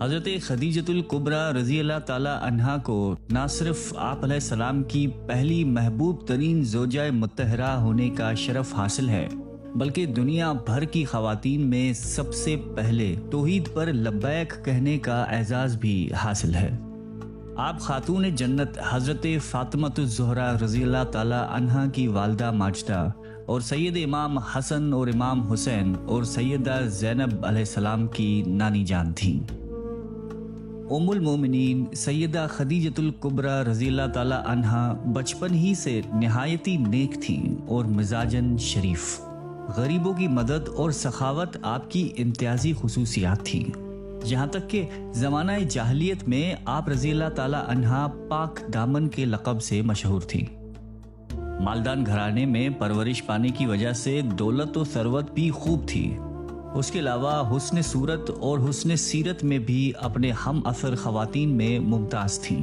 حضرت خدیجۃ الکبریٰ رضی اللہ تعالی عنہا کو نہ صرف آپ علیہ السلام کی پہلی محبوب ترین زوجہ مطہرہ ہونے کا شرف حاصل ہے، بلکہ دنیا بھر کی خواتین میں سب سے پہلے توحید پر لبیک کہنے کا اعزاز بھی حاصل ہے۔ آپ خاتون جنت حضرت فاطمۃ الزہرا رضی اللہ تعالی عنہا کی والدہ ماجدہ اور سید امام حسن اور امام حسین اور سیدہ زینب علیہ السلام کی نانی جان تھیں۔ ام المومنین سیدہ خدیجۃ الکبریٰ رضی اللہ تعالی عنہا بچپن ہی سے نہایتی نیک تھیں اور مزاجن شریف۔ غریبوں کی مدد اور سخاوت آپ کی امتیازی خصوصیات تھیں، یہاں تک کہ زمانہ جاہلیت میں آپ رضی اللہ تعالی عنہا پاک دامن کے لقب سے مشہور تھی۔ مالدان گھرانے میں پرورش پانے کی وجہ سے دولت و ثروت بھی خوب تھی۔ اس کے علاوہ حسن صورت اور حسن سیرت میں بھی اپنے ہم عصر خواتین میں ممتاز تھیں۔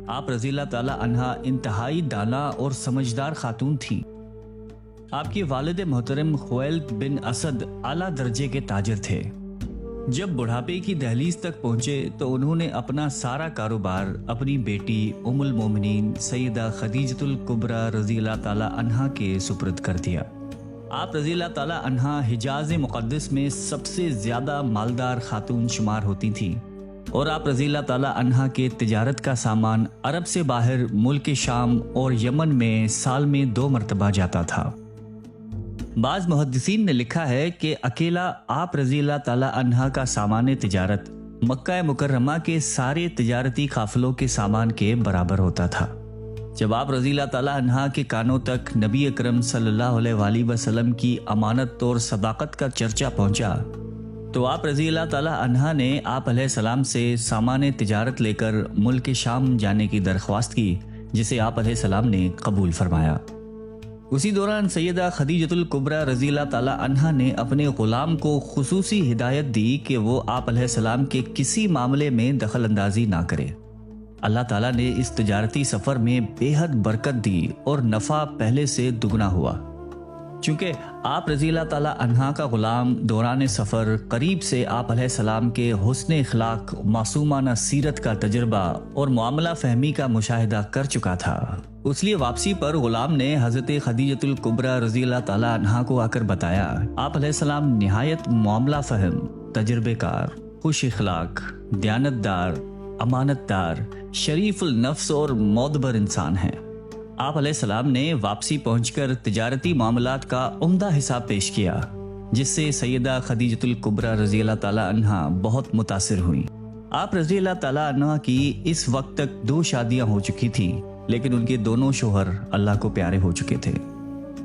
آپ رضی اللہ تعالی عنہا انتہائی دانا اور سمجھدار خاتون تھیں۔ آپ کے والد محترم خویلد بن اسد اعلیٰ درجے کے تاجر تھے۔ جب بڑھاپے کی دہلیز تک پہنچے تو انہوں نے اپنا سارا کاروبار اپنی بیٹی ام المومنین سیدہ خدیجۃ الکبریٰ رضی اللہ تعالی عنہا کے سپرد کر دیا۔ آپ رضی اللہ تعالی عنہا حجاز مقدس میں سب سے زیادہ مالدار خاتون شمار ہوتی تھیں، اور آپ رضی اللہ تعالی عنہا کے تجارت کا سامان عرب سے باہر ملک شام اور یمن میں سال میں 2 مرتبہ جاتا تھا۔ بعض محدثین نے لکھا ہے کہ اکیلا آپ رضی اللہ تعالی عنہا کا سامان تجارت مکہ مکرمہ کے سارے تجارتی قافلوں کے سامان کے برابر ہوتا تھا۔ جب آپ رضی اللہ تعالی عنہا کے کانوں تک نبی اکرم صلی اللہ علیہ وآلہ وسلم کی امانت اور صداقت کا چرچا پہنچا تو آپ رضی اللہ تعالی عنہا نے آپ علیہ السلام سے سامان تجارت لے کر ملک شام جانے کی درخواست کی، جسے آپ علیہ السلام نے قبول فرمایا۔ اسی دوران سیدہ خدیجۃ الکبریٰ رضی اللہ تعالی عنہا نے اپنے غلام کو خصوصی ہدایت دی کہ وہ آپ علیہ السلام کے کسی معاملے میں دخل اندازی نہ کرے۔ اللہ تعالیٰ نے اس تجارتی سفر میں بے حد برکت دی اور نفع پہلے سے دگنا ہوا، چونکہ آپ رضی اللہ تعالی عنہا کا غلام دوران سفر قریب سے آپ علیہ السلام کے حسن اخلاق، معصومانہ سیرت کا تجربہ اور معاملہ فہمی کا مشاہدہ کر چکا تھا۔ اس لیے واپسی پر غلام نے حضرت خدیجۃ الکبریٰ رضی اللہ تعالی عنہا کو آ کر بتایا، آپ علیہ السلام نہایت معاملہ فہم، تجربے کار، خوش اخلاق، دیانتدار، امانت دار، شریف النفس اور معتبر انسان ہیں۔ آپ علیہ السلام نے واپسی پہنچ کر تجارتی معاملات کا عمدہ حساب پیش کیا، جس سے سیدہ خدیجۃ الکبریٰ رضی اللہ تعالی عنہا بہت متاثر ہوئیں۔ آپ رضی اللہ تعالی عنہا کی اس وقت تک 2 شادیاں ہو چکی تھیں، لیکن ان کے دونوں شوہر اللہ کو پیارے ہو چکے تھے۔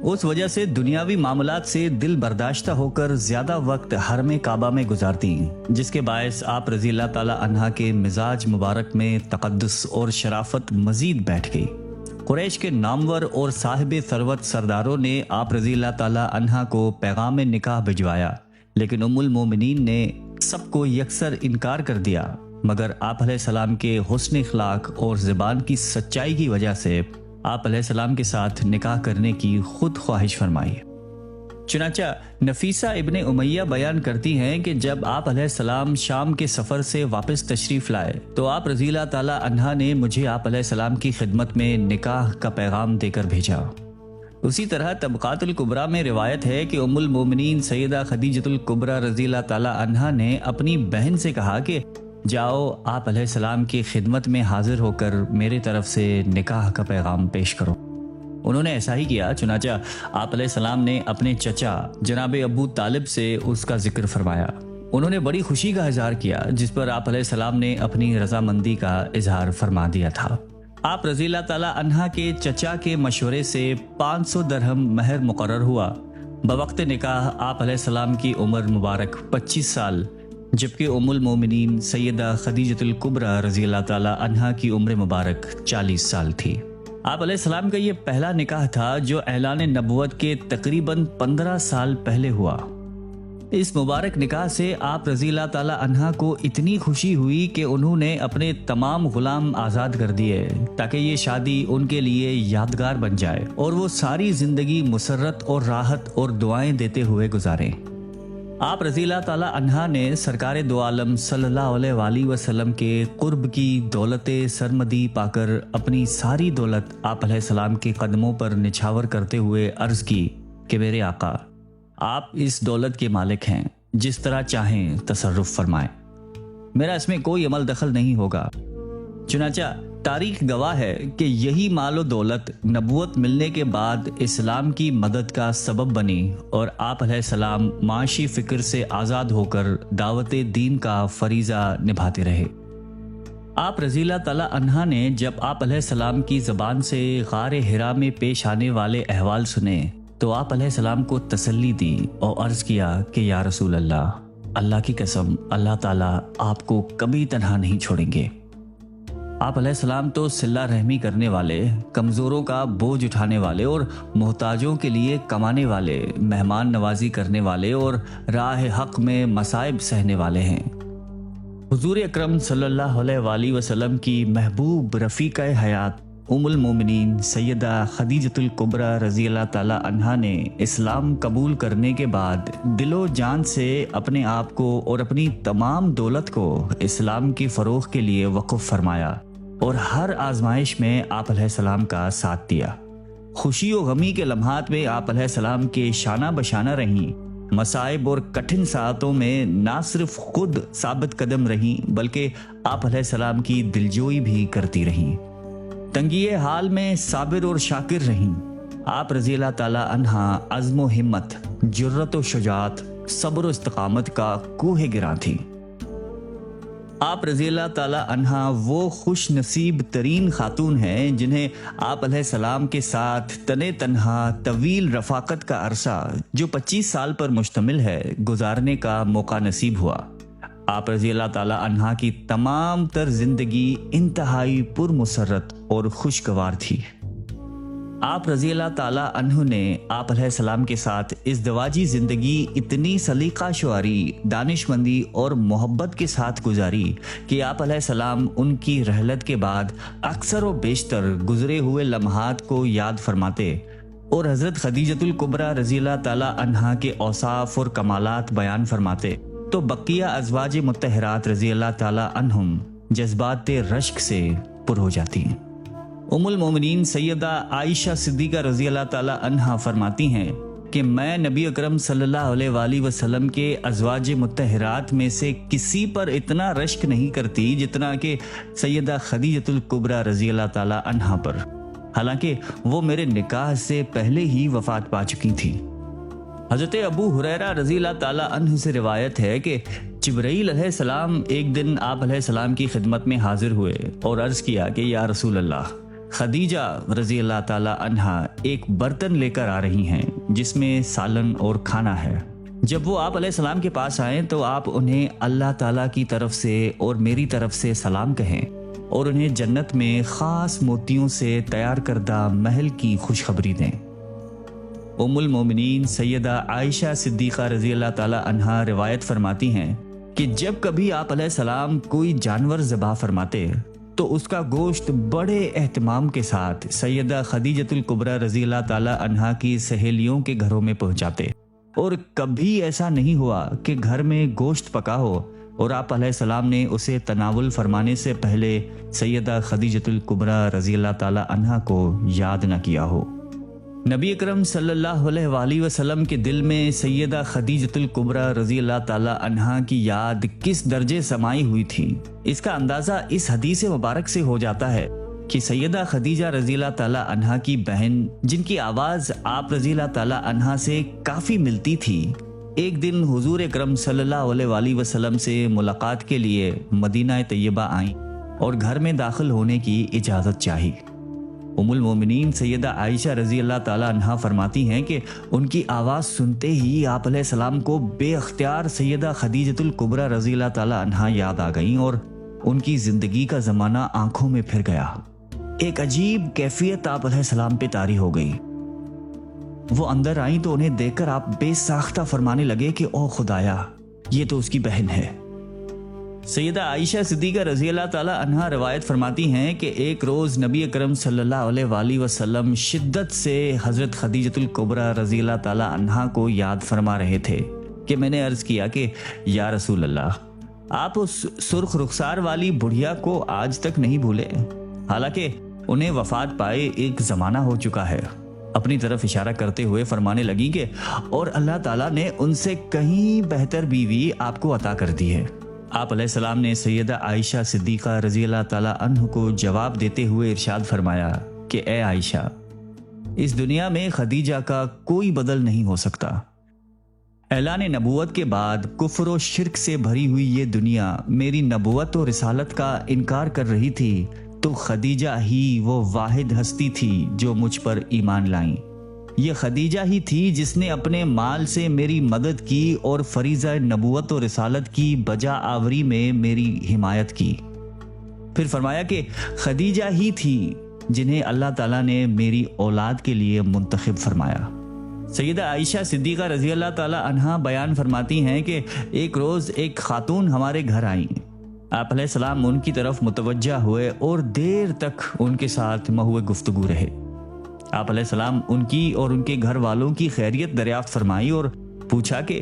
اس وجہ سے دنیاوی معاملات سے دل برداشتہ ہو کر زیادہ وقت حرم کعبہ میں گزارتی، جس کے باعث آپ رضی اللہ تعالی عنہا کے مزاج مبارک میں تقدس اور شرافت مزید بیٹھ گئی۔ قریش کے نامور اور صاحب ثروت سرداروں نے آپ رضی اللہ تعالی عنہا کو پیغام نکاح بھجوایا، لیکن ام المومنین نے سب کو یکسر انکار کر دیا، مگر آپ علیہ السلام کے حسن اخلاق اور زبان کی سچائی کی وجہ سے آپ علیہ السلام کے ساتھ نکاح کرنے کی خود خواہش فرمائی۔ چنانچہ نفیسہ ابن امیہ بیان کرتی ہیں کہ جب آپ علیہ السلام شام کے سفر سے واپس تشریف لائے تو آپ رضی اللہ تعالی عنہا نے مجھے آپ علیہ السلام کی خدمت میں نکاح کا پیغام دے کر بھیجا۔ اسی طرح طبقات الکبریٰ میں روایت ہے کہ ام المومنین سیدہ خدیجۃ الکبریٰ رضی اللہ تعالی عنہا نے اپنی بہن سے کہا کہ جاؤ آپ علیہ السلام کی خدمت میں حاضر ہو کر میرے طرف سے نکاح کا پیغام پیش کرو۔ انہوں نے ایسا ہی کیا، چنانچہ آپ علیہ السلام نے اپنے چچا جناب ابو طالب سے اس کا ذکر فرمایا۔ انہوں نے بڑی خوشی کا اظہار کیا، جس پر آپ علیہ السلام نے اپنی رضامندی کا اظہار فرما دیا تھا۔ آپ رضی اللہ تعالی عنہا کے چچا کے مشورے سے 500 درہم مہر مقرر ہوا۔ بوقت نکاح آپ علیہ السلام کی عمر مبارک 25 سال، جبکہ ام المومنین سیدہ خدیجۃ الکبریٰ رضی اللہ تعالی عنہا کی عمر مبارک 40 سال تھی۔ آپ علیہ السلام کا یہ پہلا نکاح تھا جو اعلان نبوت کے تقریباً 15 سال پہلے ہوا۔ اس مبارک نکاح سے آپ رضی اللہ تعالی عنہا کو اتنی خوشی ہوئی کہ انہوں نے اپنے تمام غلام آزاد کر دیے تاکہ یہ شادی ان کے لیے یادگار بن جائے اور وہ ساری زندگی مسرت اور راحت اور دعائیں دیتے ہوئے گزاریں۔ آپ رضی اللہ تعالیٰ عنہا نے سرکار دو عالم صلی اللہ علیہ وسلم کے قرب کی دولت سرمدی پا کر اپنی ساری دولت آپ علیہ السلام کے قدموں پر نچھاور کرتے ہوئے عرض کی کہ میرے آقا، آپ اس دولت کے مالک ہیں، جس طرح چاہیں تصرف فرمائیں، میرا اس میں کوئی عمل دخل نہیں ہوگا۔ چنانچہ تاریخ گواہ ہے کہ یہی مال و دولت نبوت ملنے کے بعد اسلام کی مدد کا سبب بنی اور آپ علیہ السلام معاشی فکر سے آزاد ہو کر دعوت دین کا فریضہ نبھاتے رہے۔ آپ رضی اللہ تعالیٰ عنہ نے جب آپ علیہ السلام کی زبان سے غار حرا میں پیش آنے والے احوال سنے تو آپ علیہ السلام کو تسلی دی اور عرض کیا کہ یا رسول اللہ، اللہ کی قسم، اللہ تعالیٰ آپ کو کبھی تنہا نہیں چھوڑیں گے۔ آپ علیہ السلام تو صلہ رحمی کرنے والے، کمزوروں کا بوجھ اٹھانے والے اور محتاجوں کے لیے کمانے والے، مہمان نوازی کرنے والے اور راہ حق میں مصائب سہنے والے ہیں۔ حضور اکرم صلی اللہ علیہ وآلہ وسلم کی محبوب رفیقہ حیات ام المومنین سیدہ خدیجۃ الکبریٰ رضی اللہ تعالیٰ عنہا نے اسلام قبول کرنے کے بعد دل و جان سے اپنے آپ کو اور اپنی تمام دولت کو اسلام کی فروغ کے لیے وقف فرمایا اور ہر آزمائش میں آپ علیہ السلام کا ساتھ دیا۔ خوشی و غمی کے لمحات میں آپ علیہ السلام کے شانہ بشانہ رہیں، مصائب اور کٹھن ساعتوں میں نہ صرف خود ثابت قدم رہیں بلکہ آپ علیہ السلام کی دلجوئی بھی کرتی رہیں، تنگی حال میں صابر اور شاکر رہیں۔ آپ رضی اللہ تعالیٰ عنہا عزم و ہمت، جرت و شجاعت، صبر و استقامت کا کوہ گراں تھی۔ آپ رضی اللہ تعالیٰ عنہا وہ خوش نصیب ترین خاتون ہیں جنہیں آپ علیہ السلام کے ساتھ تنے تنہا طویل رفاقت کا عرصہ جو 25 سال پر مشتمل ہے گزارنے کا موقع نصیب ہوا۔ آپ رضی اللہ تعالیٰ عنہا کی تمام تر زندگی انتہائی پرمسرت اور خوشگوار تھی۔ آپ رضی اللہ تعالیٰ عنہ نے آپ علیہ السلام کے ساتھ ازدواجی زندگی اتنی سلیقہ شعاری، دانش مندی اور محبت کے ساتھ گزاری کہ آپ علیہ السلام ان کی رحلت کے بعد اکثر و بیشتر گزرے ہوئے لمحات کو یاد فرماتے اور حضرت خدیجۃ الکبریٰ رضی اللہ تعالیٰ عنہا کے اوصاف اور کمالات بیان فرماتے تو بقیہ ازواج مطہرات رضی اللہ تعالیٰ عنہم جذبات رشک سے پر ہو جاتی ہیں۔ ام المومنین سیدہ عائشہ صدیقہ رضی اللہ تعالیٰ عنہا فرماتی ہیں کہ میں نبی اکرم صلی اللہ علیہ وآلہ وسلم کے ازواج مطہرات میں سے کسی پر اتنا رشک نہیں کرتی جتنا کہ سیدہ خدیجۃ الکبریٰ رضی اللہ تعالیٰ عنہا پر، حالانکہ وہ میرے نکاح سے پہلے ہی وفات پا چکی تھی۔ حضرت ابو ہریرہ رضی اللہ تعالیٰ عنہ سے روایت ہے کہ جبرائیل علیہ السلام ایک دن آپ علیہ السلام کی خدمت میں حاضر ہوئے اور عرض کیا کہ یا رسول اللہ، خدیجہ رضی اللہ تعالیٰ عنہا ایک برتن لے کر آ رہی ہیں جس میں سالن اور کھانا ہے۔ جب وہ آپ علیہ السلام کے پاس آئیں تو آپ انہیں اللہ تعالیٰ کی طرف سے اور میری طرف سے سلام کہیں اور انہیں جنت میں خاص موتیوں سے تیار کردہ محل کی خوشخبری دیں۔ ام المومنین سیدہ عائشہ صدیقہ رضی اللہ تعالیٰ عنہا روایت فرماتی ہیں کہ جب کبھی آپ علیہ السلام کوئی جانور ذبح فرماتے تو اس کا گوشت بڑے اہتمام کے ساتھ سیدہ خدیجۃ الکبریٰ رضی اللہ تعالیٰ عنہا کی سہیلیوں کے گھروں میں پہنچاتے، اور کبھی ایسا نہیں ہوا کہ گھر میں گوشت پکا ہو اور آپ علیہ السلام نے اسے تناول فرمانے سے پہلے سیدہ خدیجۃ الکبریٰ رضی اللہ تعالیٰ عنہا کو یاد نہ کیا ہو۔ نبی اکرم صلی اللہ علیہ وآلہ وسلم کے دل میں سیدہ خدیجۃ الکبریٰ رضی اللہ تعالیٰ عنہا کی یاد کس درجے سمائی ہوئی تھی، اس کا اندازہ اس حدیث مبارک سے ہو جاتا ہے کہ سیدہ خدیجہ رضی اللہ تعالیٰ عنہا کی بہن، جن کی آواز آپ رضی اللہ تعالیٰ عنہا سے کافی ملتی تھی، ایک دن حضور اکرم صلی اللہ علیہ وآلہ وسلم سے ملاقات کے لیے مدینہ طیبہ آئیں اور گھر میں داخل ہونے کی اجازت چاہی۔ ام المومنین سیدہ عائشہ رضی اللہ تعالیٰ عنہا فرماتی ہیں کہ ان کی آواز سنتے ہی آپ علیہ السلام کو بے اختیار سیدہ خدیجۃ الکبریٰ رضی اللہ تعالیٰ عنہا یاد آ گئیں اور ان کی زندگی کا زمانہ آنکھوں میں پھر گیا۔ ایک عجیب کیفیت آپ علیہ السلام پہ طاری ہو گئی۔ وہ اندر آئیں تو انہیں دیکھ کر آپ بے ساختہ فرمانے لگے کہ او خدایا، یہ تو اس کی بہن ہے۔ سیدہ عائشہ صدیقہ رضی اللہ تعالیٰ عنہا روایت فرماتی ہیں کہ ایک روز نبی اکرم صلی اللہ علیہ وآلہ وسلم شدت سے حضرت خدیجۃ الکبریٰ رضی اللہ تعالیٰ عنہا کو یاد فرما رہے تھے کہ میں نے عرض کیا کہ یا رسول اللہ، آپ اس سرخ رخسار والی بڑھیا کو آج تک نہیں بھولے، حالانکہ انہیں وفات پائے ایک زمانہ ہو چکا ہے۔ اپنی طرف اشارہ کرتے ہوئے فرمانے لگی کہ اور اللہ تعالیٰ نے ان سے کہیں بہتر بیوی آپ کو عطا کر دی ہے۔ آپ علیہ السلام نے سیدہ عائشہ صدیقہ رضی اللہ تعالیٰ عنہ کو جواب دیتے ہوئے ارشاد فرمایا کہ اے عائشہ، اس دنیا میں خدیجہ کا کوئی بدل نہیں ہو سکتا۔ اعلان نبوت کے بعد کفر و شرک سے بھری ہوئی یہ دنیا میری نبوت و رسالت کا انکار کر رہی تھی، تو خدیجہ ہی وہ واحد ہستی تھی جو مجھ پر ایمان لائیں۔ یہ خدیجہ ہی تھی جس نے اپنے مال سے میری مدد کی اور فریضہ نبوت و رسالت کی بجا آوری میں میری حمایت کی۔ پھر فرمایا کہ خدیجہ ہی تھی جنہیں اللہ تعالیٰ نے میری اولاد کے لیے منتخب فرمایا۔ سیدہ عائشہ صدیقہ رضی اللہ تعالیٰ عنہا بیان فرماتی ہیں کہ ایک روز ایک خاتون ہمارے گھر آئیں۔ آپ علیہ السلام ان کی طرف متوجہ ہوئے اور دیر تک ان کے ساتھ محو گفتگو رہے۔ آپ علیہ السلام ان کی اور ان کے گھر والوں کی خیریت دریافت فرمائی اور پوچھا کہ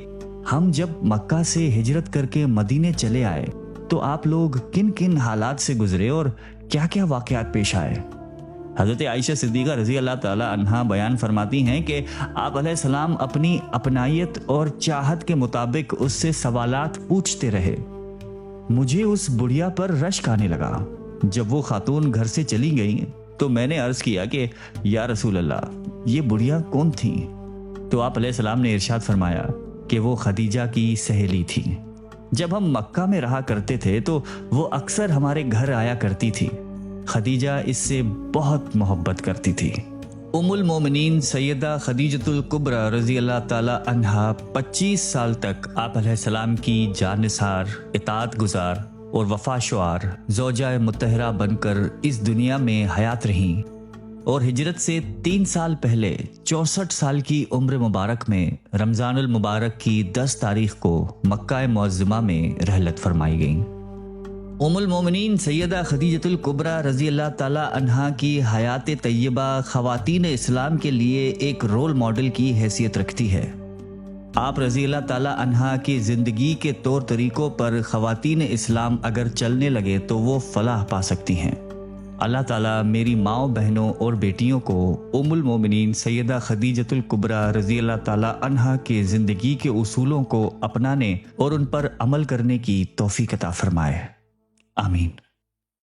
ہم جب مکہ سے ہجرت کر کے مدینے چلے آئے تو آپ لوگ کن کن حالات سے گزرے اور کیا کیا واقعات پیش آئے؟ حضرت عائشہ صدیقہ رضی اللہ تعالی عنہا بیان فرماتی ہیں کہ آپ علیہ السلام اپنی اپنائیت اور چاہت کے مطابق اس سے سوالات پوچھتے رہے۔ مجھے اس بڑھیا پر رشک آنے لگا۔ جب وہ خاتون گھر سے چلی گئی تو میں نے عرض کیا کہ یا رسول اللہ، یہ بڑھیا کون تھی؟ تو آپ علیہ السلام نے ارشاد فرمایا کہ وہ خدیجہ کی سہیلی تھی۔ جب ہم مکہ میں رہا کرتے تھے تو وہ اکثر ہمارے گھر آیا کرتی تھی۔ خدیجہ اس سے بہت محبت کرتی تھی۔ ام المومنین سیدہ خدیجۃ الکبریٰ رضی اللہ تعالی عنہا 25 سال تک آپ علیہ السلام کی جانثار، اطاعت گزار اور وفا شعار زوجہ مطہرہ بن کر اس دنیا میں حیات رہیں، اور ہجرت سے 3 سال پہلے 64 سال کی عمر مبارک میں رمضان المبارک کی 10 تاریخ کو مکہ معظمہ میں رحلت فرمائی گئیں۔ ام المومنین سیدہ خدیجۃ الکبریٰ رضی اللہ تعالی عنہا کی حیات طیبہ خواتین اسلام کے لیے ایک رول ماڈل کی حیثیت رکھتی ہے۔ آپ رضی اللہ تعالی عنہا کی زندگی کے طور طریقوں پر خواتین اسلام اگر چلنے لگے تو وہ فلاح پا سکتی ہیں۔ اللہ تعالیٰ میری ماؤں، بہنوں اور بیٹیوں کو ام المومنین سیدہ خدیجۃ الکبریٰ رضی اللہ تعالی عنہا کے زندگی کے اصولوں کو اپنانے اور ان پر عمل کرنے کی توفیق عطا فرمائے۔ آمین۔